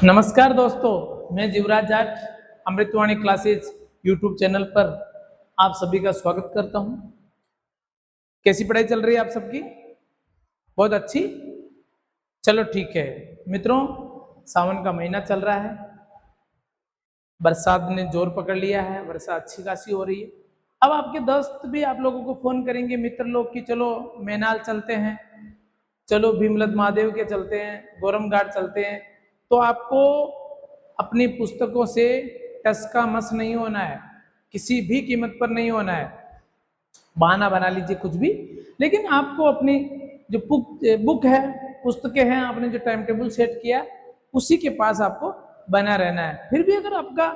नमस्कार दोस्तों, मैं जीवराज जाट अमृतवाणी क्लासेज यूट्यूब चैनल पर आप सभी का स्वागत करता हूं। कैसी पढ़ाई चल रही है आप सबकी? बहुत अच्छी। चलो ठीक है मित्रों, सावन का महीना चल रहा है, बरसात ने जोर पकड़ लिया है, वर्षा अच्छी खासी हो रही है। अब आपके दोस्त भी आप लोगों को फोन करेंगे, मित्र लोग, कि चलो मैनाल चलते हैं, चलो भीमलत महादेव के चलते हैं, गोरम घाट चलते हैं। तो आपको अपनी पुस्तकों से टस का मस नहीं होना है, किसी भी कीमत पर नहीं होना है। बहाना बना लीजिए कुछ भी, लेकिन आपको अपनी जो बुक है, पुस्तकें हैं, आपने जो टाइम टेबल सेट किया उसी के पास आपको बना रहना है। फिर भी अगर आपका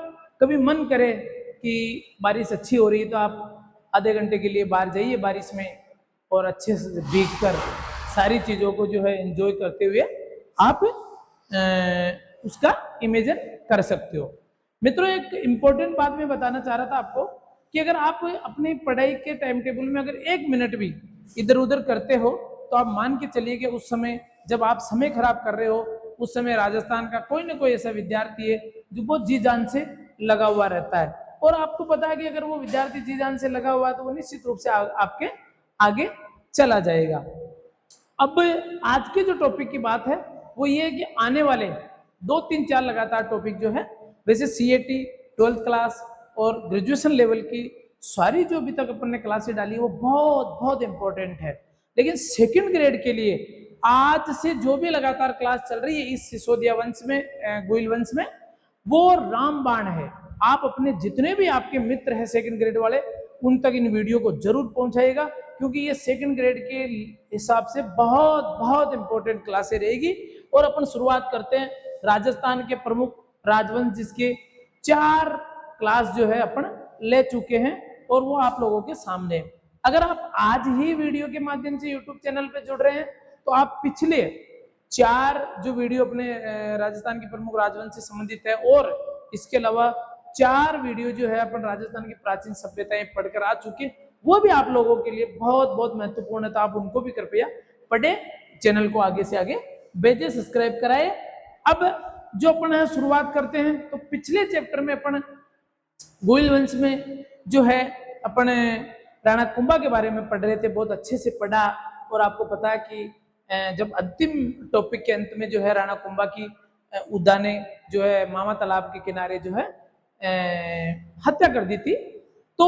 कभी मन करे कि बारिश अच्छी हो रही है तो आप आधे घंटे के लिए बाहर जाइए बारिश में, और अच्छे से भीग कर सारी चीज़ों को जो है एंजॉय करते हुए आप उसका इमेजिन कर सकते हो। मित्रों, एक इम्पोर्टेंट बात मैं बताना चाह रहा था आपको कि अगर आप अपनी पढ़ाई के टाइम टेबल में अगर 1 मिनट भी इधर उधर करते हो तो आप मान के चलिए कि उस समय जब आप समय खराब कर रहे हो, उस समय राजस्थान का कोई ना कोई ऐसा विद्यार्थी है जो बहुत जी जान से लगा हुआ रहता है, और आपको पता है कि अगर वो विद्यार्थी जी जान से लगा हुआ है तो वो निश्चित रूप से आपके आगे चला जाएगा। अब आज के जो टॉपिक की बात है वो ये है कि आने वाले 2 3 4 लगातार टॉपिक जो है, वैसे सीएटी 12th क्लास और ग्रेजुएशन लेवल की सारी जो अभी तक अपन ने क्लासें डाली वो बहुत बहुत इंपॉर्टेंट है, लेकिन सेकंड ग्रेड के लिए आज से जो भी लगातार क्लास चल रही है इस सिसोदिया वंश में, गोइल वंश में, वो रामबाण है। आप अपने जितने भी आपके मित्र हैं सेकंड ग्रेड वाले, उन तक इन वीडियो को जरूर पहुंचाइएगा, क्योंकि ये सेकंड ग्रेड के हिसाब से बहुत बहुत इंपॉर्टेंट क्लासें रहेगी। और अपन शुरुआत करते हैं राजस्थान के प्रमुख राजवंश, जिसके 4 क्लास जो है अपन ले चुके हैं और वो आप लोगों के सामने है। अगर आप आज ही वीडियो के माध्यम से यूट्यूब चैनल पे जुड़ रहे हैं तो आप पिछले 4 जो वीडियो अपने राजस्थान के प्रमुख राजवंश से संबंधित है, और इसके अलावा 4 वीडियो जो है अपन राजस्थान की प्राचीन सभ्यताएं पढ़कर आ चुके, वो भी आप लोगों के लिए बहुत बहुत महत्वपूर्ण है। तो आप उनको भी कृपया पढ़े, चैनल को आगे से आगे भेजे, सब्सक्राइब कराए। अब जो अपन है शुरुआत करते हैं, तो पिछले चैप्टर में अपन गोइल वंश में जो है अपन राणा कुंभा के बारे में पढ़ रहे थे, बहुत अच्छे से पढ़ा। और आपको पता है कि जब अंतिम टॉपिक के अंत में जो है राणा कुंभा की उद्दा ने जो है मामा तालाब के किनारे जो है हत्या कर दी थी, तो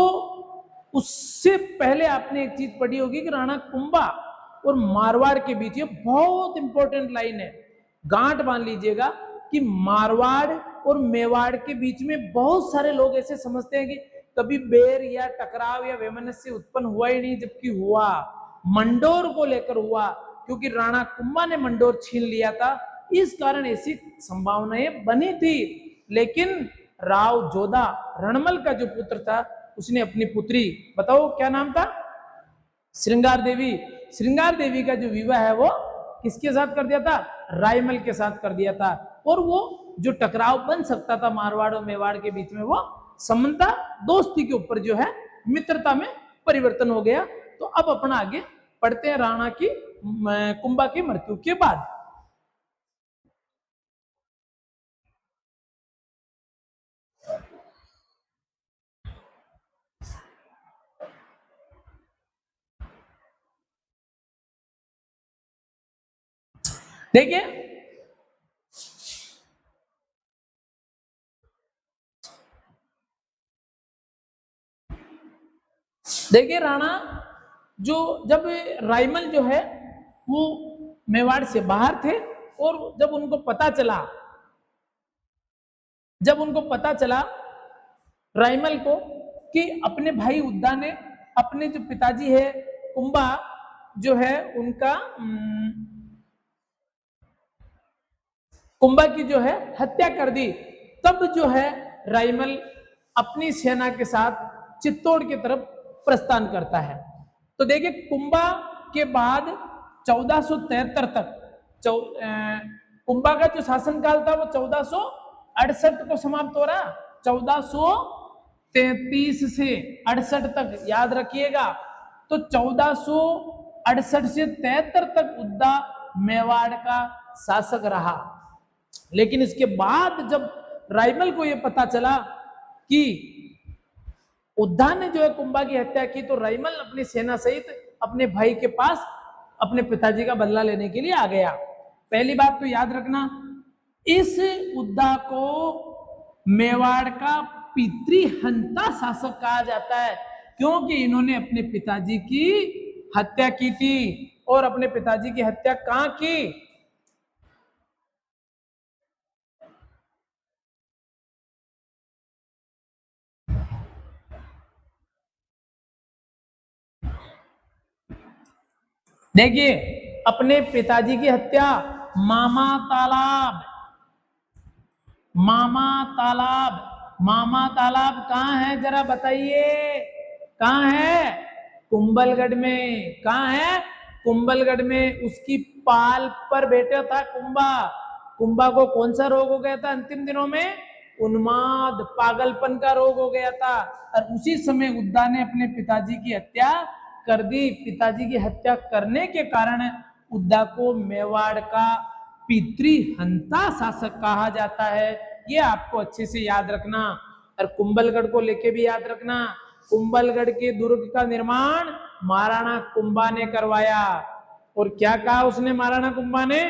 उससे पहले आपने एक चीज पढ़ी होगी कि राणा कुंभा और मारवाड़ के बीच, ये बहुत इंपॉर्टेंट लाइन है, गांठ बांध लीजिएगा कि मारवाड़ और मेवाड़ के बीच में बहुत सारे लोग ऐसे समझते हैं कि कभी बैर या टकराव या वैमनस्य उत्पन्न हुआ ही नहीं, जबकि हुआ, मंडोर को लेकर हुआ, क्योंकि राणा कुंभा ने मंडोर छीन लिया था, इस कारण ऐसी संभावनाएं बनी थी। लेकिन राव जोधा रणमल का जो पुत्र था, उसने अपनी पुत्री, बताओ क्या नाम था? श्रृंगार देवी। श्रृंगार देवी का जो विवाह है वो किसके साथ कर दिया था? रायमल के साथ कर दिया था। और वो जो टकराव बन सकता था मारवाड़ और मेवाड़ के बीच में, वो समानता दोस्ती के ऊपर जो है मित्रता में परिवर्तन हो गया। तो अब अपना आगे पढ़ते हैं राणा की कुंभा की मृत्यु के बाद। देखिए, देखिए राणा जो, जब रायमल जो है वो मेवाड़ से बाहर थे, और जब उनको पता चला रायमल को कि अपने भाई उद्दा ने अपने जो पिताजी है कुंभा जो है उनका कुंभा की जो है हत्या कर दी, तब जो है रायमल अपनी सेना के साथ चित्तौड़ की तरफ प्रस्थान करता है। तो देखिए, कुंभा के बाद 1473 तक कुंभा का जो शासनकाल था वो 1468 को समाप्त हो रहा, 1433 से 68 तक, याद रखिएगा। तो 1468 से 73 तक उद्दा मेवाड़ का शासक रहा। लेकिन इसके बाद जब राइमल को यह पता चला कि उद्धा ने जो है कुंभा की हत्या की, तो राइमल अपनी सेना सहित अपने भाई के पास अपने पिताजी का बदला लेने के लिए आ गया। पहली बात तो याद रखना, इस उद्धा को मेवाड़ का पितृहंता शासक कहा जाता है, क्योंकि इन्होंने अपने पिताजी की हत्या की थी। और अपने पिताजी की हत्या कहां की? देखिए, अपने पिताजी की हत्या मामा तालाब, मामा तालाब, मामा तालाब कहाँ है जरा बताइए, कहाँ है? कुंभलगढ़ में। कहाँ है? कुंभलगढ़ में। उसकी पाल पर बैठा था कुंभा। कुंभा को कौन सा रोग हो गया था अंतिम दिनों में? उन्माद, पागलपन का रोग हो गया था। और उसी समय उद्दा ने अपने पिताजी की हत्या कर दी। पिताजी की हत्या करने के कारण उद्दा को मेवाड़ का पितृहंता शासक कहा जाता है। ये आपको अच्छे से याद रखना। और कुंभलगढ़ को लेके भी याद रखना, कुंभलगढ़ के दुर्ग का निर्माण महाराणा कुंभा ने करवाया। और क्या कहा उसने महाराणा कुंभा ने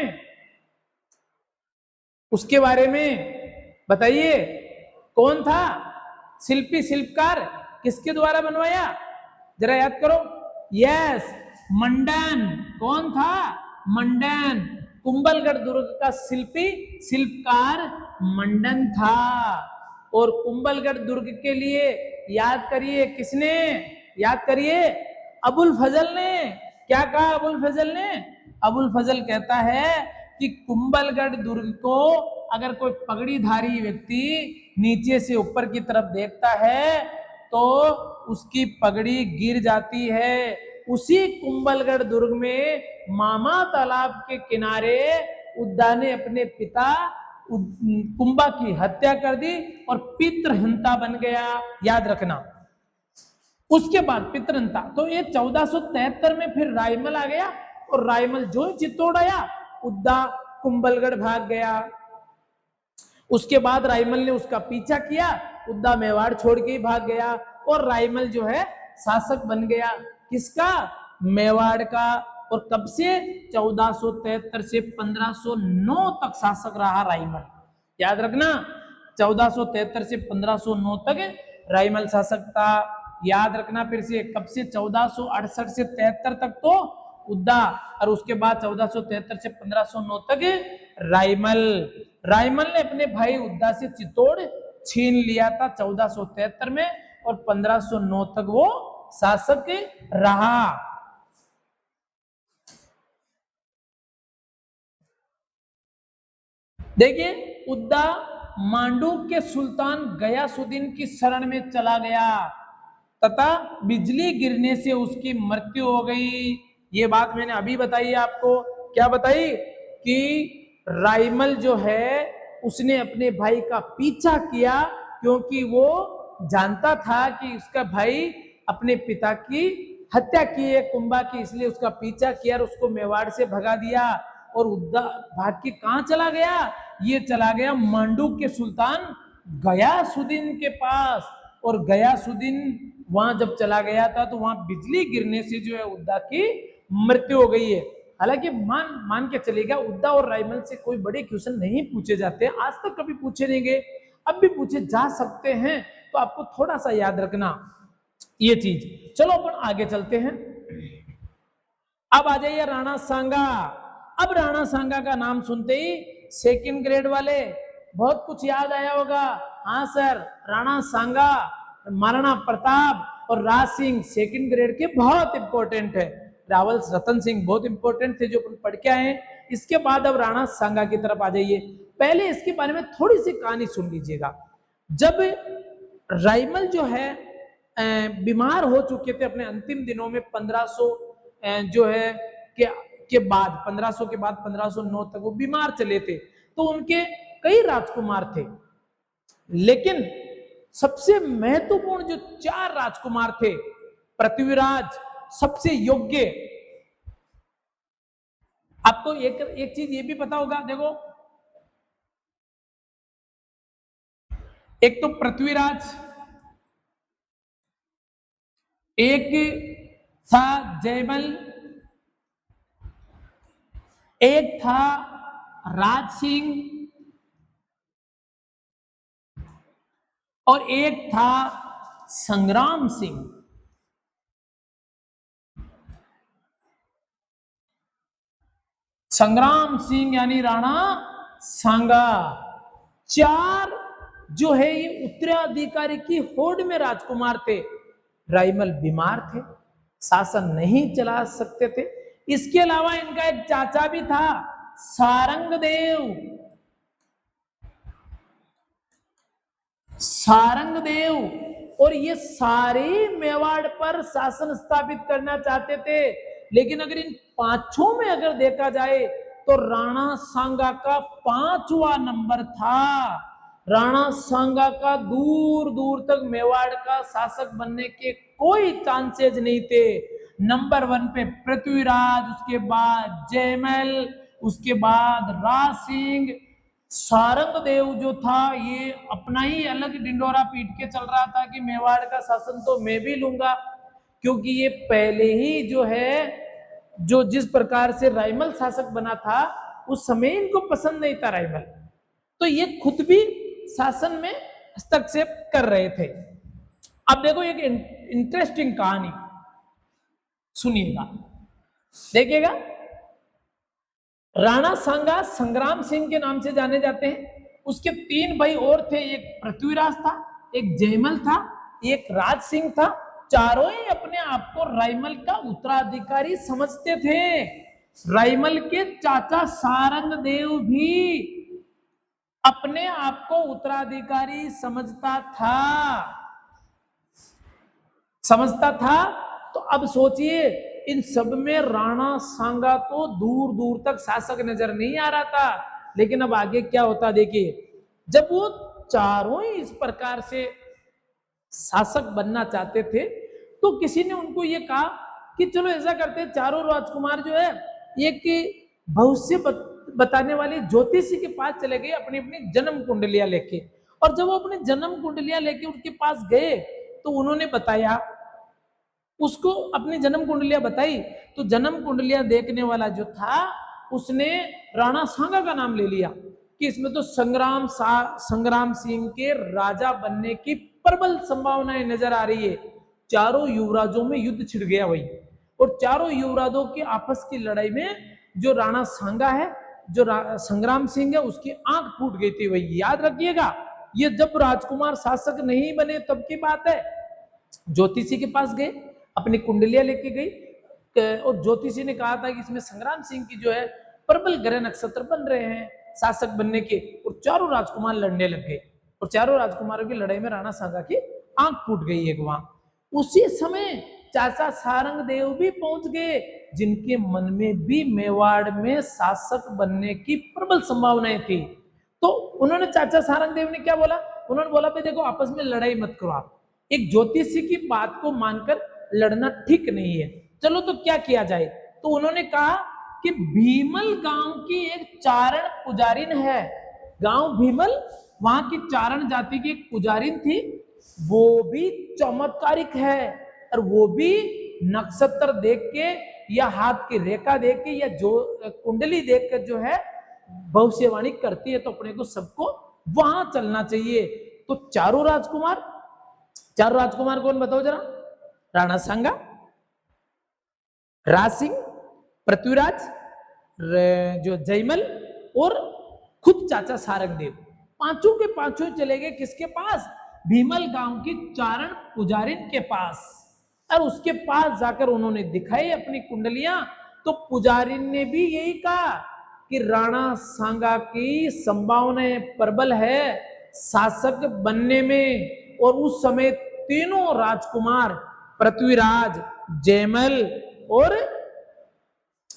उसके बारे में बताइए? कौन था शिल्पी, शिल्पकार? किसके द्वारा बनवाया जरा याद करो। यस, मंडन। कौन था? मंडन। कुंभलगढ़ दुर्ग का शिल्पी, शिल्पकार मंडन था। और कुंभलगढ़ दुर्ग के लिए याद करिए किसने? याद करिए, अबुल फजल ने। क्या कहा अबुल फजल ने? अबुल फजल कहता है कि कुंभलगढ़ दुर्ग को अगर कोई पगड़ीधारी व्यक्ति नीचे से ऊपर की तरफ देखता है तो उसकी पगड़ी गिर जाती है। उसी कुंभलगढ़ दुर्ग में मामा तालाब के किनारे उद्दा ने अपने पिता कुंभा की हत्या कर दी और पितृहंता बन गया। याद रखना। उसके बाद पितृहंता, तो ये 1473 में फिर रायमल आ गया। और रायमल जो ही चित्तौड़ आया, उद्दा कुंभलगढ़ भाग गया। उसके बाद रायमल ने उसका पीछा किया, उद्दा मेवाड़ छोड़ के ही भाग गया। और रायमल जो है शासक बन गया। किसका? मेवाड़ का। और कब से? 1473 से 1509 तक शासक रहा रायमल। याद रखना, 1473 से 1509 तक रायमल शासक था। याद रखना फिर से, कब से? 1468 से 73 तक तो उद्दा, और उसके बाद 1473 से 1509 तक रायमल। रायमल ने अपने भाई उद्दा से चित्तौड़ छीन लिया था 1473 में, और 1509 तक वो शासक रहा। देखिए, उद्दा मांडूक के सुल्तान गयासुद्दीन की शरण में चला गया तथा बिजली गिरने से उसकी मृत्यु हो गई। ये बात मैंने अभी बताई आपको। क्या बताई? कि रायमल जो है उसने अपने भाई का पीछा किया, क्योंकि वो जानता था कि उसका भाई अपने पिता की हत्या की है कुंभा की, इसलिए उसका पीछा किया और उसको मेवाड़ से भगा दिया। और उद्दा भाग के कहां चला गया? ये चला गया मांडूक के सुल्तान गयासुद्दीन के पास। और गयासुद्दीन वहां जब चला गया था तो वहां बिजली गिरने से जो है उद्दा की मृत्यु हो गई है। हालांकि मान के चलेगा, उद्दा और रायमल से कोई बड़े क्वेश्चन नहीं पूछे जाते, आज तक कभी पूछे नहीं गए, अब भी पूछे जा सकते हैं, तो आपको थोड़ा सा याद रखना ये चीज। चलो अपन आगे चलते हैं। अब आ जाइए राणा सांगा। अब राणा सांगा का नाम सुनते ही सेकंड ग्रेड वाले बहुत कुछ याद आया होगा। हाँ सर, राणा सांगा, महाराणा प्रताप और राज सिंह सेकंड ग्रेड के बहुत इंपॉर्टेंट है। रावल रतन सिंह बहुत इंपॉर्टेंट थे जो अपन पढ़ के आए। इसके बाद अब राणा सांगा की तरफ आ जाइए। पहले इसके बारे में थोड़ी सी कहानी सुन लीजिएगा। जब रायमल जो है बीमार हो चुके थे अपने अंतिम दिनों में, 1500 जो है के बाद 1500 के बाद 1509 तक वो बीमार चले थे, तो उनके कई राजकुमार थे, लेकिन सबसे महत्वपूर्ण जो 4 राजकुमार थे, पृथ्वीराज सबसे योग्य। आपको एक चीज ये भी पता होगा, देखो एक तो पृथ्वीराज, एक था जयमल, एक था राज सिंह और एक था संग्राम सिंह। संग्राम सिंह यानी राणा सांगा। चार जो है ये उत्तराधिकारी की होड़ में राजकुमार थे। रायमल बीमार थे, शासन नहीं चला सकते थे। इसके अलावा इनका एक चाचा भी था, सारंगदेव। सारंगदेव और ये सारे मेवाड़ पर शासन स्थापित करना चाहते थे। लेकिन अगर इन पांचों में अगर देखा जाए तो राणा सांगा का 5वां नंबर था। राणा सांगा का दूर दूर तक मेवाड़ का शासक बनने के कोई चांसेज नहीं थे। नंबर 1 पे पृथ्वीराज, उसके बाद जयमल, उसके बाद राज सिंह। सारंगदेव जो था ये अपना ही अलग डिंडोरा पीट के चल रहा था कि मेवाड़ का शासन तो मैं भी लूंगा, क्योंकि ये पहले ही जो है जो जिस प्रकार से रायमल शासक बना था उस समय इनको पसंद नहीं था रायमल, तो ये खुद भी शासन में हस्तक्षेप कर रहे थे। अब देखो एक इंटरेस्टिंग कहानी सुनिएगा, देखिएगा। राणा सांगा संग्राम सिंह के नाम से जाने जाते हैं। उसके 3 भाई और थे, एक पृथ्वीराज था, एक जयमल था, एक राज सिंह था। चारों ही अपने आप को रायमल का उत्तराधिकारी समझते थे। रायमल के चाचा सारंगदेव भी अपने आप को उत्तराधिकारी समझता था। तो अब सोचिए इन सब में राणा सांगा तो दूर दूर तक शासक नजर नहीं आ रहा था। लेकिन अब आगे क्या होता देखिए, जब वो चारों ही इस प्रकार से शासक बनना चाहते थे तो किसी ने उनको ये कहा कि चलो ऐसा करते हैं, चारों राजकुमार जो है एक भविष्य बताने वाली ज्योतिषी के पास चले गए अपनी अपनी जन्म कुंडलियां लेके। और जब वो अपनी जन्म कुंडलियां लेके उनके पास गए तो उन्होंने बताया, उसको अपनी जन्म कुंडलियां बताई तो जन्म कुंडलियां देखने वाला जो था उसने राणा सांगा का नाम ले लिया कि इसमें तो संग्राम सिंह के राजा बनने की प्रबल संभावनाएं नजर आ रही है। चारों युवराजों में युद्ध छिड़ गया वही, और चारों युवराजों की आपस की लड़ाई में जो राणा सांगा है, जो संग्राम सिंह है, उसकी आंख फूट गई थी वही। याद रखिएगा, ये जब राजकुमार शासक नहीं बने तब की बात है। ज्योतिषी के पास गए, अपनी कुंडलियां लेके गई और ज्योतिषी ने कहा था कि इसमें संग्राम सिंह की जो है प्रबल ग्रह नक्षत्र बन रहे हैं शासक बनने के। और चारों राजकुमार लड़ने लग गए और चारों राजकुमारों की लड़ाई में राणा सांगा की आंख फूट गई एक वहां। उसी समय चाचा सारंगदेव भी पहुंच गए, जिनके मन में भी मेवाड़ में शासक बनने की प्रबल संभावनाएं थी। तो उन्होंने चाचा सारंगदेव ने क्या बोला, उन्होंने बोला भाई देखो आपस में लड़ाई मत करो, आप एक ज्योतिषी की बात को मानकर लड़ना ठीक नहीं है, चलो तो क्या किया जाए। तो उन्होंने कहा कि भीमल गांव की एक चारण पुजारिन है, गांव भीमल, वहां की चारण जाति की एक पुजारिन थी, वो भी चमत्कारिक है और वो भी नक्षत्र देख के या हाथ की रेखा देख के या जो कुंडली देख कर जो है भविष्यवाणी करती है। तो अपने को सबको वहां चलना चाहिए। तो चारों राजकुमार कौन बताओ जरा? राणा सांगा, राज सिंह, पृथ्वीराज, जो जयमल और खुद चाचा सारंगदेव, पांचों के पांचों चले गए किसके पास? भीमल गांव की चारण पुजारिन के पास। और उसके पास जाकर उन्होंने दिखाई अपनी कुंडलियां। तो पुजारिन ने भी यही कहा कि राणा सांगा की संभावनाएं प्रबल है शासक बनने में। और उस समय तीनों राजकुमार पृथ्वीराज, जयमल और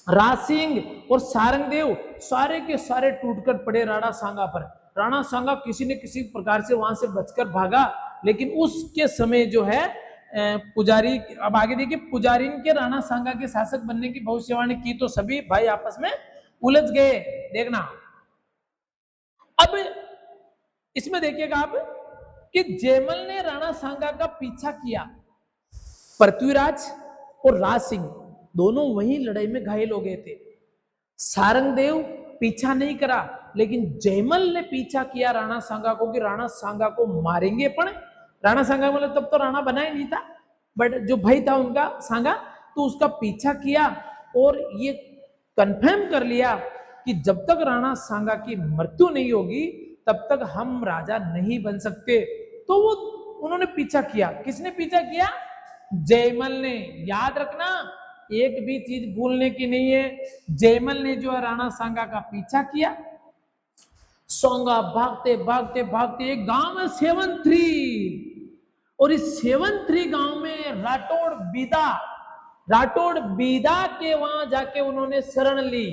राज सिंह और सारंगदेव सारे के सारे टूटकर पड़े राणा सांगा पर। राणा सांगा किसी न किसी प्रकार से वहां से बचकर भागा, लेकिन उसके समय जो है पुजारी, अब आगे देखिए, पुजारिन के राणा सांगा के शासक बनने की भविष्यवाणी की तो सभी भाई आपस में उलझ गए। देखना अब इसमें देखिएगा आप, कि जयमल ने राणा सांगा का पीछा किया। पृथ्वीराज और राज सिंह दोनों वहीं लड़ाई में घायल हो गए थे। सारंगदेव पीछा नहीं करा, लेकिन जयमल ने पीछा किया राणा सांगा को कि राणा सांगा को मारेंगे। पण राणा सांगा मतलब तब तो राणा बना ही नहीं था, बट जो भाई था उनका सांगा, तो उसका पीछा किया और ये कंफर्म कर लिया कि जब तक राणा सांगा की मृत्यु नहीं होगी तब तक हम राजा नहीं बन सकते। तो वो उन्होंने पीछा किया। किसने पीछा किया? जयमल ने। याद रखना, एक भी चीज भूलने की नहीं है। जयमल ने जो है राणा सांगा का पीछा किया। सांगा भागते भागते भागते एक गांव है 73, और इस 73 गांव में राठौड़ बीदा के वहां जाके उन्होंने शरण ली।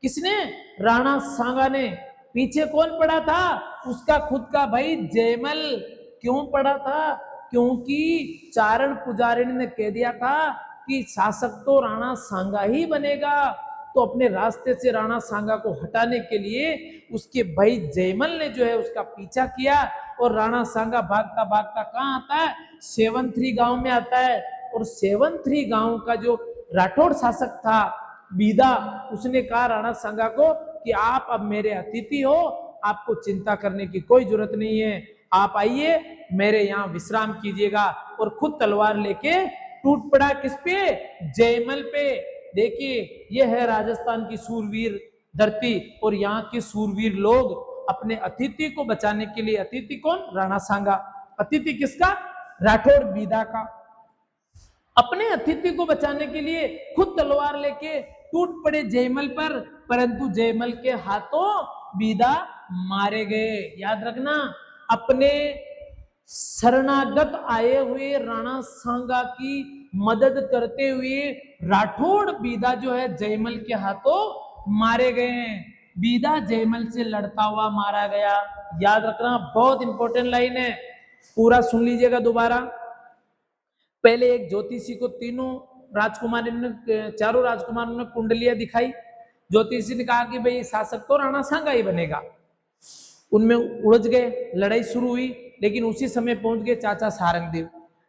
किसने? राणा सांगा ने। पीछे कौन पड़ा था? उसका खुद का भाई जयमल। क्यों पड़ा था? क्योंकि चारण पुजारी ने कह दिया था कि शासक तो राणा सांगा ही बनेगा। तो अपने रास्ते से राणा सांगा को हटाने के लिए उसके भाई जयमल ने जो है उसका पीछा किया, और राणा सांगा भागता भागता कहाँ आता है? 73 गांव में आता है। और 73 गांव का जो राठौड़ शासक था बीदा, उसने कहा राणा सांगा को कि आप अब मेरे अतिथि हो, आपको चिंता करने की कोई जरूरत नहीं है, आप आइए मेरे यहाँ विश्राम कीजिएगा। और खुद तलवार लेके टूट पड़ा। किस पे? जयमल पे। देखिए, यह है राजस्थान की सूरवीर धरती, और यहाँ के सूरवीर लोग अपने अतिथि को बचाने के लिए, अतिथि कौन? राणा सांगा। अतिथि किसका? राठौड़ बीदा का। अपने अतिथि को बचाने के लिए खुद तलवार लेके टूट पड़े जयमल पर, परंतु जयमल के हाथों बीदा मारे गए। याद रखना, अपने शरणागत आए हुए राणा सांगा की मदद करते हुए राठौड़ बीदा जो है जयमल के हाथों मारे गए हैं। बीदा जयमल से लड़ता हुआ मारा गया। याद रखना, बहुत इंपॉर्टेंट लाइन है, पूरा सुन लीजिएगा दोबारा। पहले एक ज्योतिषी को चारों राजकुमारों ने कुंडलियां दिखाई। ज्योतिषी ने कहा कि भाई शासक तो राणा सांगा ही बनेगा। उनमें उलझ गए, लड़ाई शुरू हुई, लेकिन उसी समय पहुंच गए चाचा सारंगदेव।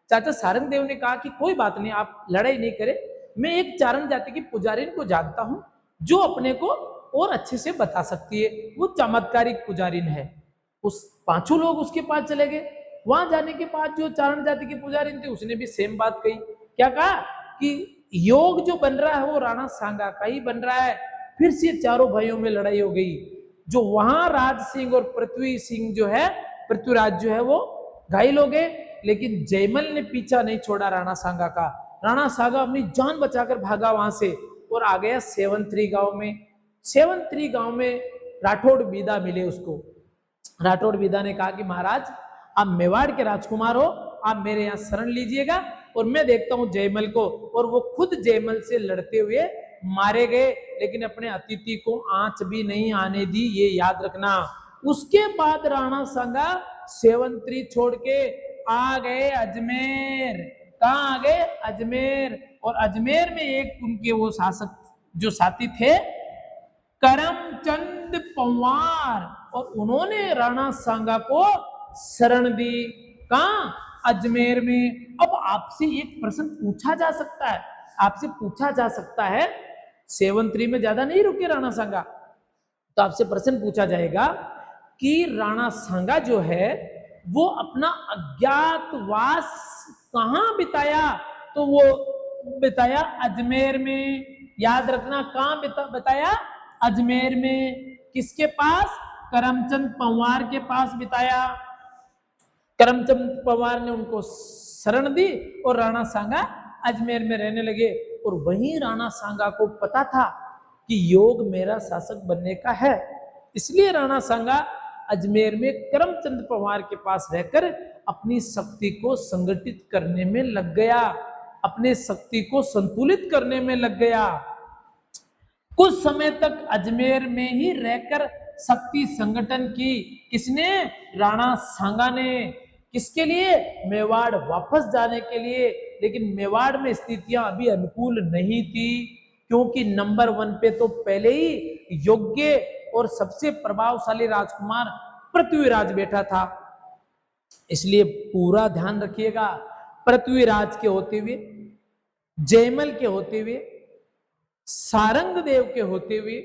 चाचा सारंगदेव ने कहा कि कोई बात नहीं, आप लड़ाई नहीं करें, मैं एक चारण जाति की पुजारी को जानता हूं जो अपने को और अच्छे से बता सकती है, वो चमत्कारिक पुजारिन है। उस पांचों लोग उसके पास चले गए। वहां जाने के बाद जो चारण जाति की पुजारिन थी उसने भी सेम बात कही। क्या कहा? कि योग जो बन रहा है वो राणा सांगा का ही बन रहा है। फिर से चारों भाइयों में लड़ाई हो गई। जो वहां राज सिंह और पृथ्वीराज जो है वो घायल हो गए, लेकिन जयमल ने पीछा नहीं छोड़ा राणा सांगा का। राणा सांगा अपनी जान बचाकर भागा वहां से और आ गया 73 गांव में। 73 गांव में राठौड़ बीदा मिले उसको। राठौड़ बीदा ने कहा कि महाराज, आप मेवाड़ के राजकुमार हो, आप मेरे यहाँ शरण लीजिएगा और मैं देखता हूं जयमल को। और वो खुद जयमल से लड़ते हुए मारे गए, लेकिन अपने अतिथि को आंच भी नहीं आने दी, ये याद रखना। उसके बाद राणा सांगा 73 छोड़ के आ गए अजमेर। कहाँ आ गए? अजमेर। और अजमेर में एक उनके वो शासक जो साथी थे करमचंद पंवार, और उन्होंने राणा सांगा को शरण दी। कहाँ? अजमेर में। अब आपसे एक प्रश्न पूछा जा सकता है, आपसे पूछा जा सकता है, 73 में ज्यादा नहीं रुके राणा सांगा, तो आपसे प्रश्न पूछा जाएगा कि राणा सांगा जो है वो अपना अज्ञातवास कहां बिताया? तो वो बिताया अजमेर में। याद रखना, कहां बिताया? अजमेर में। किसके पास? करमचंद पंवार के पास बिताया। करमचंद पंवार ने उनको शरण दी और राणा सांगा अजमेर में रहने लगे। और वहीं राणा सांगा को पता था कि योग मेरा शासक बनने का है, इसलिए राणा सांगा अजमेर में करमचंद पंवार के पास रहकर अपनी शक्ति को संगठित करने में लग गया, अपने शक्ति को संतुलित करने में लग गया। कुछ समय तक अजमेर में ही रहकर शक्ति संगठन की। किसने? राणा सांगा ने। किसके लिए? मेवाड़ वापस जाने के लिए। लेकिन मेवाड़ में स्थितियां अभी अनुकूल नहीं थी, क्योंकि नंबर 1 पे तो पहले ही योग्य और सबसे प्रभावशाली राजकुमार पृथ्वीराज बैठा था। इसलिए पूरा ध्यान रखिएगा, पृथ्वीराज के होते हुए, जयमल के होते हुए, सारंग देव के होते हुए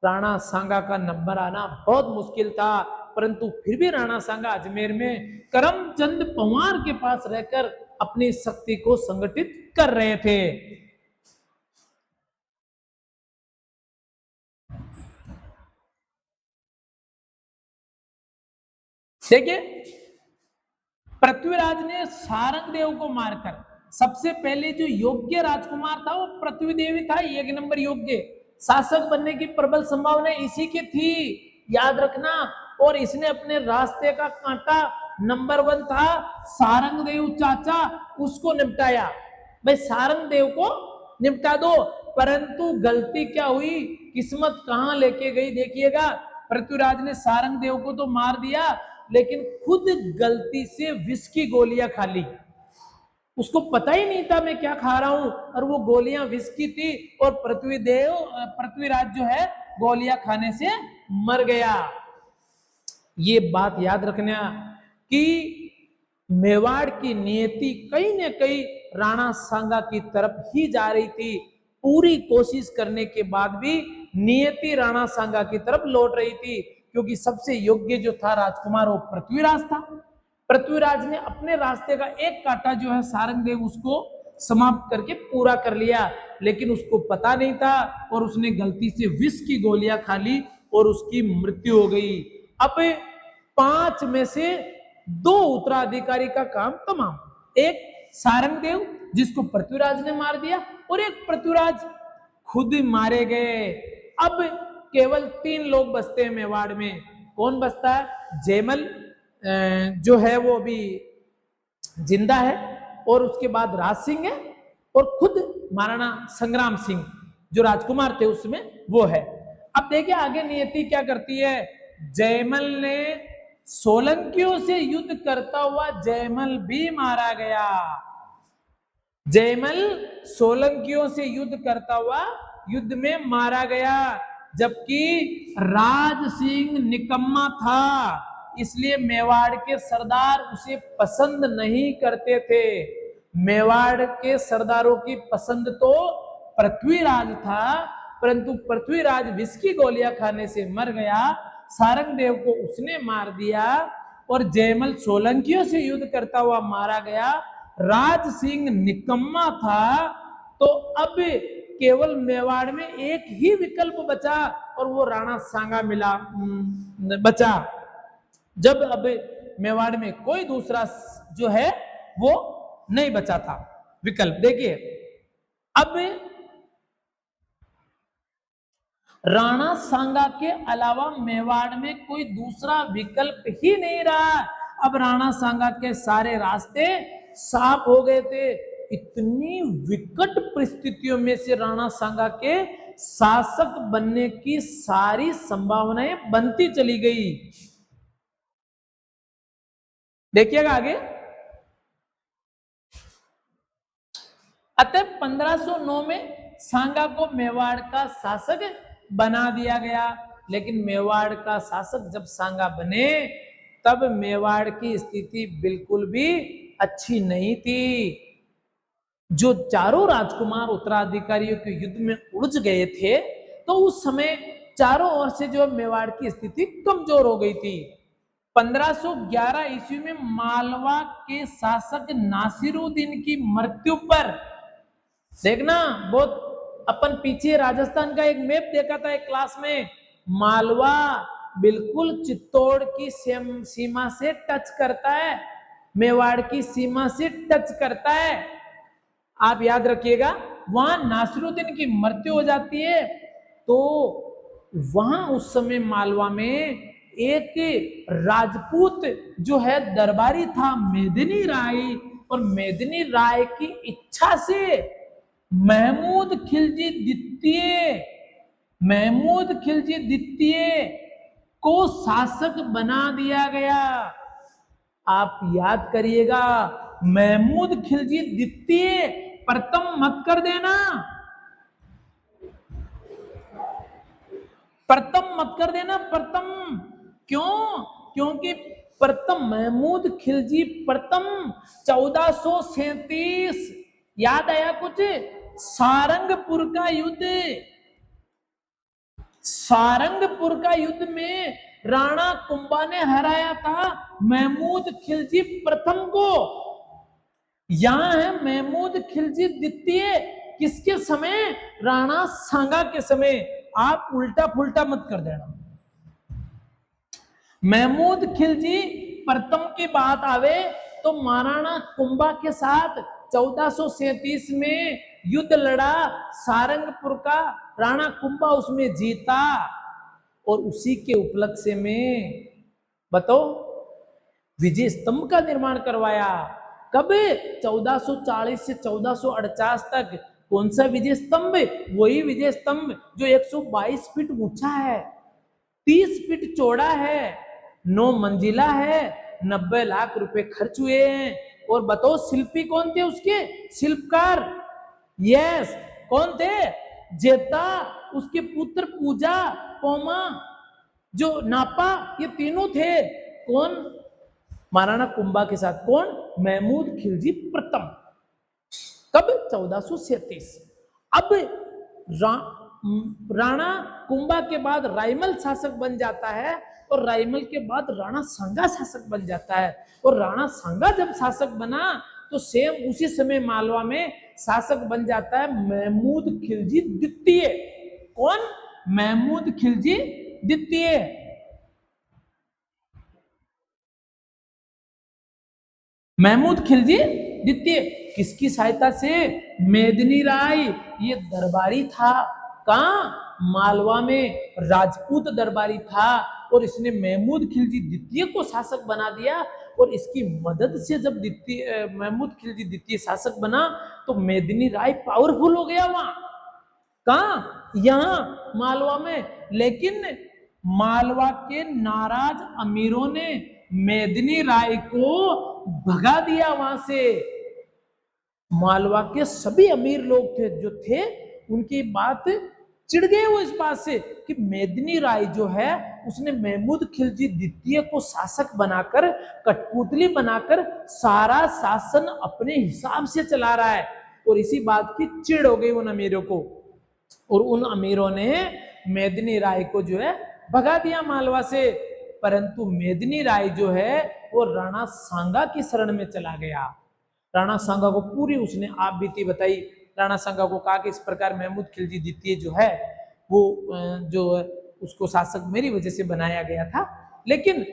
राणा सांगा का नंबर आना बहुत मुश्किल था, परंतु फिर भी राणा सांगा अजमेर में करमचंद पंवार के पास रहकर अपनी शक्ति को संगठित कर रहे थे। देखिए, पृथ्वीराज ने सारंग देव को मारकर, सबसे पहले जो योग्य राजकुमार था वो पृथ्वीदेव ही था, एक नंबर योग्य, शासक बनने की प्रबल संभावना इसी की थी, याद रखना। और इसने अपने रास्ते का कांटा नंबर 1 था सारंग देव चाचा, उसको निपटाया। भाई सारंग देव को निपटा दो, परंतु गलती क्या हुई, किस्मत कहां लेके गई देखिएगा। पृथ्वीराज ने सारंग देव को तो मार दिया, लेकिन खुद गलती से विष की गोलियां खा ली। उसको पता ही नहीं था मैं क्या खा रहा हूं, और वो गोलियां विष की थी, और पृथ्वीराज जो है गोलियां खाने से मर गया। ये बात याद रखना कि मेवाड़ की नियति कहीं न कहीं राणा सांगा की तरफ ही जा रही थी। पूरी कोशिश करने के बाद भी नियति राणा सांगा की तरफ लौट रही थी, क्योंकि सबसे योग्य जो था राजकुमार वो पृथ्वीराज था। पृथ्वीराज ने अपने रास्ते का एक कांटा जो है सारंग देव उसको समाप्त करके पूरा कर लिया, लेकिन उसको पता नहीं था और उसने गलती से विष की गोलियां खा ली और उसकी मृत्यु हो गई। अब 5 में से 2 उत्तराधिकारी का काम तमाम, एक सारंग देव जिसको पृथ्वीराज ने मार दिया, और एक पृथ्वीराज खुद मारे गए। अब केवल 3 लोग बचते हैं मेवाड़ में। कौन बचता है? जयमल जो है वो अभी जिंदा है, और उसके बाद राज सिंह है, और खुद महाराणा संग्राम सिंह जो राजकुमार थे उसमें वो है। अब देखिए आगे नियति क्या करती है। जयमल ने सोलंकियों से युद्ध करता हुआ जयमल भी मारा गया। जयमल सोलंकियों से युद्ध करता हुआ युद्ध में मारा गया, जबकि राज सिंह निकम्मा था, इसलिए मेवाड़ के सरदार उसे पसंद नहीं करते थे। मेवाड़ के सरदारों की पसंद तो पृथ्वीराज था, परंतु पृथ्वीराज विष की गोलियां खाने से मर गया, सारंग देव को उसने मार दिया, और जयमल सोलंकियों से युद्ध करता हुआ मारा गया। राज सिंह निकम्मा था। तो अब केवल मेवाड़ में एक ही विकल्प बचा, और वो राणा सांगा मिला बचा। जब अब मेवाड़ में कोई दूसरा जो है वो नहीं बचा था विकल्प। देखिए अब राणा सांगा के अलावा मेवाड़ में कोई दूसरा विकल्प ही नहीं रहा। अब राणा सांगा के सारे रास्ते साफ हो गए थे। इतनी विकट परिस्थितियों में से राणा सांगा के शासक बनने की सारी संभावनाएं बनती चली गई। देखिएगा आगे। अतः 1509 में सांगा को मेवाड़ का शासक बना दिया गया, लेकिन मेवाड़ का शासक जब सांगा बने तब मेवाड़ की स्थिति बिल्कुल भी अच्छी नहीं थी। जो चारों राजकुमार उत्तराधिकारियों के युद्ध में उलझ गए थे, तो उस समय चारों ओर से जो मेवाड़ की स्थिति कमजोर हो गई थी। 1511 ईस्वी में मालवा के शासक नासिरुद्दीन की मृत्यु पर, देखना बहुत, अपन पीछे राजस्थान का एक मैप देखा था एक क्लास में, मालवा बिल्कुल चित्तौड़ की सीमा से टच करता है, मेवाड़ की सीमा से टच करता है। आप याद रखिएगा, वहां नासिरुद्दीन की मृत्यु हो जाती है, तो वहां उस समय मालवा में एक राजपूत जो है दरबारी था मेदिनी राय, और मेदिनी राय की इच्छा से महमूद खिलजी द्वितीय को शासक बना दिया गया। आप याद करिएगा, महमूद खिलजी द्वितीय, प्रथम मत कर देना, प्रथम मत कर देना, प्रथम। क्यों? क्योंकि प्रथम महमूद खिलजी प्रथम 1437, याद आया कुछ? सारंगपुर का युद्ध, सारंगपुर का युद्ध में राणा कुंभा ने हराया था महमूद खिलजी प्रथम को। यहां है महमूद खिलजी द्वितीय, किसके समय? राणा सांगा के समय। आप उल्टा पुल्टा मत कर देना। महमूद खिलजी प्रथम की बात आवे तो महाराणा कुंभा के साथ 1437 में युद्ध लड़ा सारंगपुर का, राणा कुंभा उसमें जीता और उसी के उपलक्ष्य में बताओ विजय स्तंभ का निर्माण करवाया। कब? 1440 से 1448 तक। कौन सा विजय स्तंभ? वही विजय स्तंभ जो 122 फीट ऊंचा है, 30 फीट चौड़ा है, 9 मंजिला है, 90 लाख रुपए खर्च हुए हैं। और बताओ शिल्पी कौन थे उसके? शिल्पकार, यस, कौन थे? जेता, उसके पुत्र पूजा, पोमा, जो नापा, ये तीनों थे। कौन? महाराणा कुंभा के साथ। कौन? महमूद खिलजी प्रथम। कब? 1437। अब राणा कुंभा के बाद रायमल शासक बन जाता है और रायमल के बाद राणा सांगा शासक बन जाता है। और राणा सांगा जब शासक बना तो सेम उसी समय मालवा में शासक बन जाता है महमूद खिलजी द्वितीय। कौन? महमूद खिलजी द्वितीय। महमूद खिलजी द्वितीय किसकी सहायता से? मेदिनी राय, ये दरबारी था। कहां? मालवा में राजपूत दरबारी था और इसने महमूद खिलजी द्वितीय को शासक बना दिया। और इसकी मदद से जब महमूद खिलजी द्वितीय शासक बना तो मेदिनी राय पावरफुल हो गया वहां। कहां? यहां मालवा में। लेकिन मालवा के नाराज अमीरों ने मेदिनी राय को भगा दिया वहां से। मालवा के सभी अमीर लोग थे जो थे उनकी बात चिढ़ गए वो इस बात से कि मेदिनी राय जो है उसने महमूद खिलजी द्वितीय को शासक बनाकर, कठपुतली बनाकर सारा शासन अपने हिसाब से चला रहा है। और इसी बात की चिढ़ हो गई उन अमीरों को और उन अमीरों ने मेदिनी राय को जो है भगा दिया मालवा से। परंतु मेदिनी राय जो है वो राणा सांगा की शरण में चला गया। राणा सांगा को पूरी उसने आप बीती बताई। राणा सांगा को कहा कि इस प्रकार महमूद खिलजी द्वितीय जो है वो जो उसको शासक मेरी वजह से बनाया गया था। लेकिन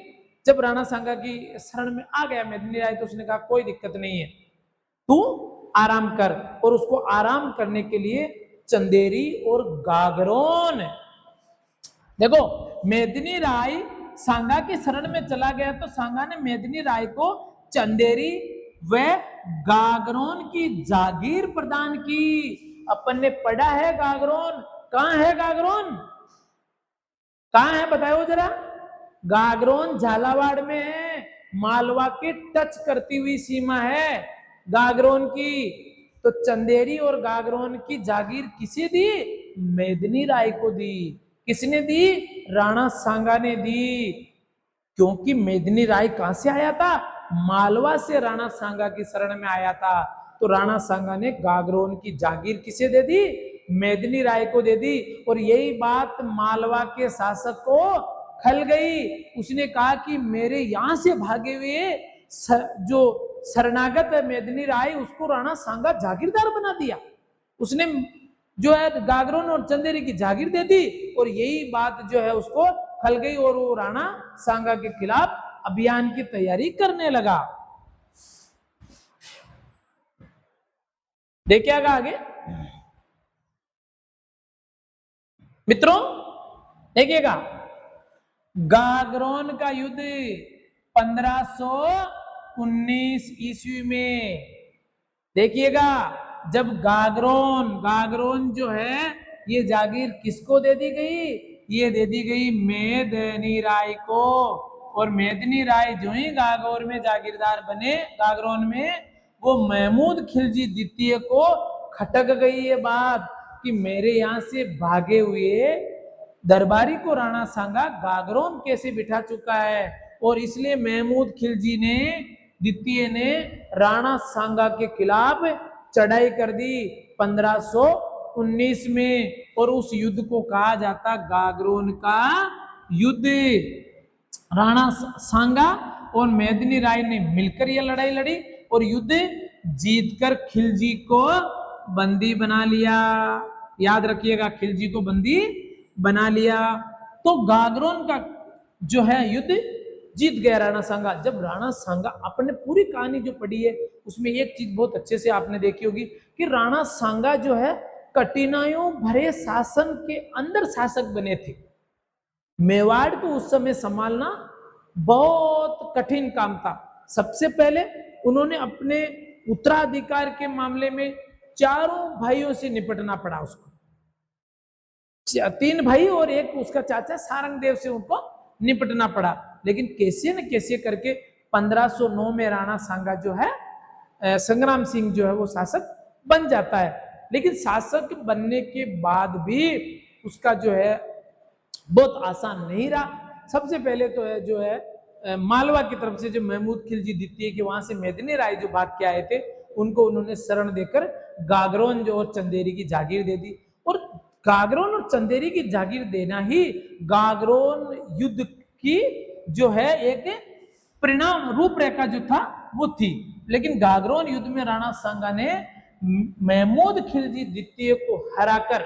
जब राणा सांगा की शरण में आ गया मेदिनी राय तो उसने कहा कोई दिक्कत नहीं है, तू आराम कर। और उसको आराम करने के लिए चंदेरी और गागरोन, देखो मेदिनी राय सांगा की शरण में चला गया तो सांगा ने मेदिनी राय को चंदेरी व गागरोन की जागीर प्रदान की। अपन ने पढ़ा है गागरोन। कहां है गागरोन? कहां है बताओ जरा? गागरोन झालावाड़ में है, मालवा के टच करती हुई सीमा है गागरोन की। तो चंदेरी और गागरोन की जागीर किसे दी? मेदिनी राय को दी। किसने दी? राणा सांगा ने दी। क्योंकि मेदिनी राय कहां से आया था? मालवा से राणा सांगा की शरण में आया था। तो राणा सांगा ने गागरोन की जागीर किसे दे दी? मेदिनी राय को दे दी। और यही बात मालवा के शासक को खल गई। उसने कहा कि मेरे यहां से भागे हुए जो शरणागत है मेदिनी राय उसको राणा सांगा जागीरदार बना दिया। उसने जो है गागरोन और चंदेरी की जागीर दे दी और यही बात जो है उसको खल गई और वो राणा सांगा के खिलाफ अभियान की तैयारी करने लगा। देखिएगा आगे मित्रों, देखिएगा गागरोन का युद्ध 1519 ईस्वी में। देखिएगा जब गागरोन जो है ये जागीर किसको दे दी गई? ये दे दी गई मेदिनी राय को। और मेदिनी राय जो ही गागौर में जागीरदार बने गागरोन में, वो महमूद खिलजी द्वितीय को खटक गई ये बात कि मेरे यहां से भागे हुए दरबारी को राणा सांगा गागरोन कैसे बिठा चुका है। और इसलिए महमूद खिलजी ने द्वितीय ने राणा सांगा के खिलाफ चढ़ाई कर दी 1519 में, और उस युद्ध को कहा जाता गागरोन का युद्ध। राणा सांगा और मेदिनी राय ने मिलकर यह लड़ाई लड़ी और युद्ध जीतकर खिलजी को बंदी बना लिया। याद रखिएगा, खिलजी को बंदी बना लिया। तो गागरोन का जो है युद्ध जीत गया राणा सांगा। जब राणा सांगा, आपने पूरी कहानी जो पढ़ी है उसमें एक चीज बहुत अच्छे से आपने देखी होगी कि राणा सांगा जो है कठिनाइयों भरे शासन के अंदर शासक बने थे। मेवाड़ को उस समय संभालना बहुत कठिन काम था। सबसे पहले उन्होंने अपने उत्तराधिकार के मामले में चारों भाइयों से निपटना पड़ा उसको। 3 भाई और एक उसका चाचा सारंगदेव से उनको निपटना पड़ा। लेकिन कैसे न कैसे करके 1509 में राणा सांगा जो है संग्राम सिंह जो है वो शासक बन जाता है। लेकिन शासक बनने के बाद भी उसका जो है बहुत आसान नहीं रहा। सबसे पहले तो है जो है मालवा की तरफ से जो महमूद खिलजी द्वितीय के वहां से मेदिनी राय जो भाग के आए थे उनको उन्होंने शरण देकर गागरोन जो और चंदेरी की जागीर दे दी। और गागरोन और चंदेरी की जागीर देना ही गागरोन युद्ध की जो है एक परिणाम रूपरेखा जो था वो थी। लेकिन गागरोन युद्ध में राणा सांगा ने महमूद खिलजी द्वितीय को हराकर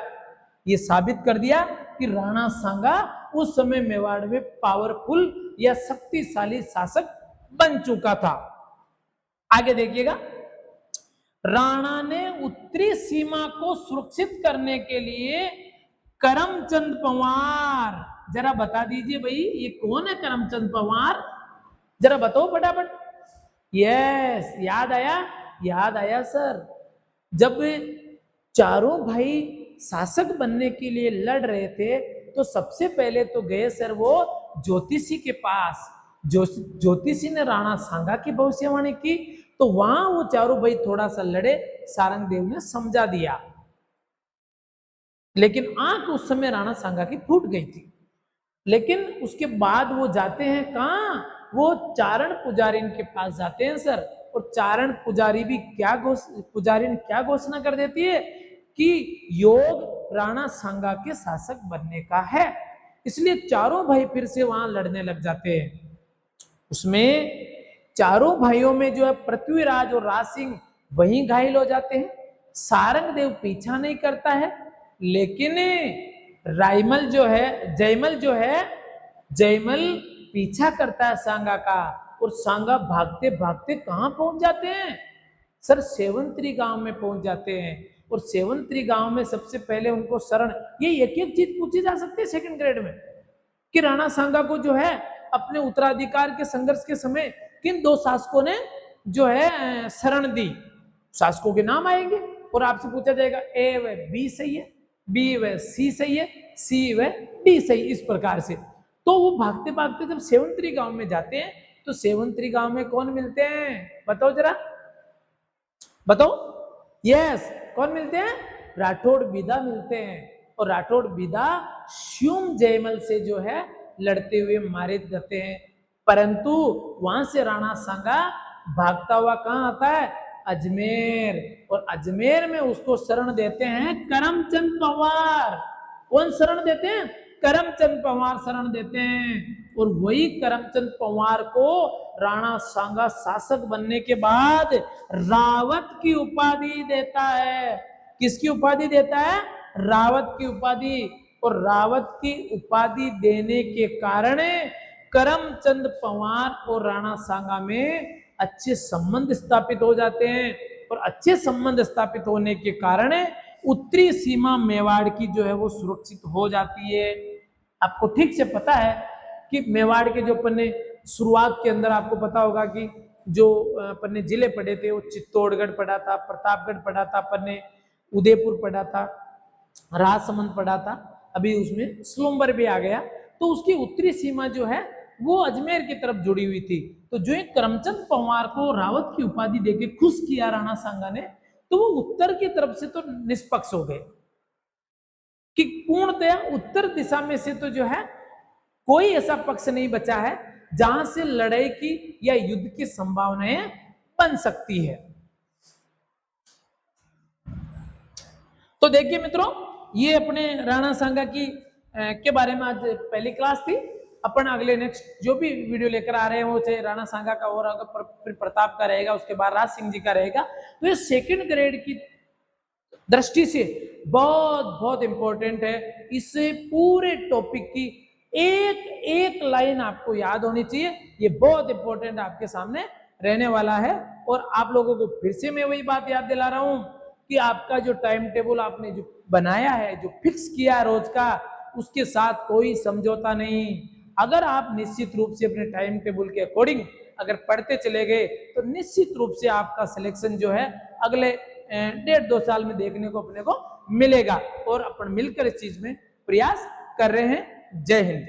ये साबित कर दिया कि राणा सांगा उस समय मेवाड़ में पावरफुल या शक्तिशाली शासक बन चुका था। आगे देखिएगा, राणा ने उत्तरी सीमा को सुरक्षित करने के लिए करमचंद पंवार, जरा बता दीजिए भाई ये कौन है करमचंद पंवार, जरा बताओ फटाफट। यस, याद आया, याद आया सर। जब चारों भाई शासक बनने के लिए लड़ रहे थे तो सबसे पहले तो गए सर वो ज्योतिषी के पास। ज्योतिषी ने राणा सांगा की भविष्यवाणी की तो वहां वो चारों भाई थोड़ा सा लड़े, सारंगदेव ने समझा दिया। लेकिन आंख उस समय राणा सांगा की फूट गई थी। लेकिन उसके बाद वो जाते हैं कहां, वो चारण पुजारी के पास जाते हैं सर। और चारण पुजारी भी क्या घोषणा कर देती है कि योग राणा सांगा के शासक बनने का है। इसलिए चारों भाई फिर से वहां लड़ने लग जाते हैं। उसमें चारों भाइयों में जो है पृथ्वीराज और राज सिंह वहीं घायल हो जाते हैं। सारंगदेव पीछा नहीं करता है, लेकिन जयमल पीछा करता है सांगा का। और सांगा भागते भागते कहां पहुंच जाते हैं सर, सेवंतरी गांव में पहुंच जाते हैं। और सेवंतरी गांव में सबसे पहले उनको शरण, ये एक चीज पूछी जा सकती है सेकंड ग्रेड में कि राणा सांगा को जो है अपने उत्तराधिकार के संघर्ष के समय किन 2 शासकों ने जो है शरण दी। शासकों के नाम आएंगे और आपसे पूछा जाएगा ए व बी सही है, बी व सी सही है, सी व डी सही, इस प्रकार से। तो वो भागते भागते जब सेवंतरी गांव में जाते हैं तो सेवंतरी गांव में कौन मिलते हैं, बताओ जरा, बताओ। यस, कौन मिलते हैं, राठौड़ बिदा मिलते हैं। और राठौड़ बिदा श्यूम जयमल से जो है लड़ते हुए मारे जाते हैं। परंतु वहां से राणा सांगा भागता हुआ कहां आता है, अजमेर। और अजमेर में उसको शरण देते हैं करमचंद पंवार। कौन शरण देते हैं, करमचंद पंवार शरण देते हैं। और वही करमचंद पंवार को राणा सांगा शासक बनने के बाद रावत की उपाधि देता है। किसकी उपाधि देता है, रावत की उपाधि। और रावत की उपाधि देने के कारण करमचंद पंवार और राणा सांगा में अच्छे संबंध स्थापित हो जाते हैं। और अच्छे संबंध स्थापित होने के कारण उत्तरी सीमा मेवाड़ की जो है वो सुरक्षित हो जाती है। आपको ठीक से पता है कि मेवाड़ के जो अपन ने शुरुआत के अंदर आपको पता होगा कि जो अपन ने जिले पढ़े थे वो चित्तौड़गढ़ पढ़ा था, प्रतापगढ़ पढ़ा था, अपन ने उदयपुर पढ़ा था, राजसमंद पढ़ा था, अभी उसमें स्वयंवर भी आ गया। तो उसकी उत्तरी सीमा जो है वो अजमेर की तरफ जुड़ी हुई थी। तो जो एक करमचंद पंवार को रावत की उपाधि देके खुश किया राणा सांगा ने, तो वो उत्तर की तरफ से तो निष्पक्ष हो गए कि पूर्णतया उत्तर दिशा में से तो जो है कोई ऐसा पक्ष नहीं बचा है जहां से लड़ाई की या युद्ध की संभावनाएं बन सकती है। तो देखिए मित्रों, ये अपने राणा सांगा की के बारे में आज पहली क्लास थी। अपन अगले नेक्स्ट जो भी वीडियो लेकर आ रहे हैं वो चाहे राणा सांगा का और अगर फिर प्रताप का रहेगा, उसके बाद राज सिंह जी का रहेगा। तो ये सेकंड ग्रेड की दृष्टि से बहुत बहुत इंपॉर्टेंट है। इससे पूरे टॉपिक की एक एक लाइन आपको याद होनी चाहिए। ये बहुत इंपॉर्टेंट आपके सामने रहने वाला है। और आप लोगों को फिर से मैं वही बात याद दिला रहा हूं कि आपका जो टाइम टेबल आपने जो बनाया है, जो फिक्स किया रोज का, उसके साथ कोई समझौता नहीं। अगर आप निश्चित रूप से अपने टाइम टेबल के अकॉर्डिंग अगर पढ़ते चले गए तो निश्चित रूप से आपका सिलेक्शन जो है अगले 1.5-2 साल में देखने को अपने को मिलेगा। और अपन मिलकर इस चीज में प्रयास कर रहे हैं। जय हिंद।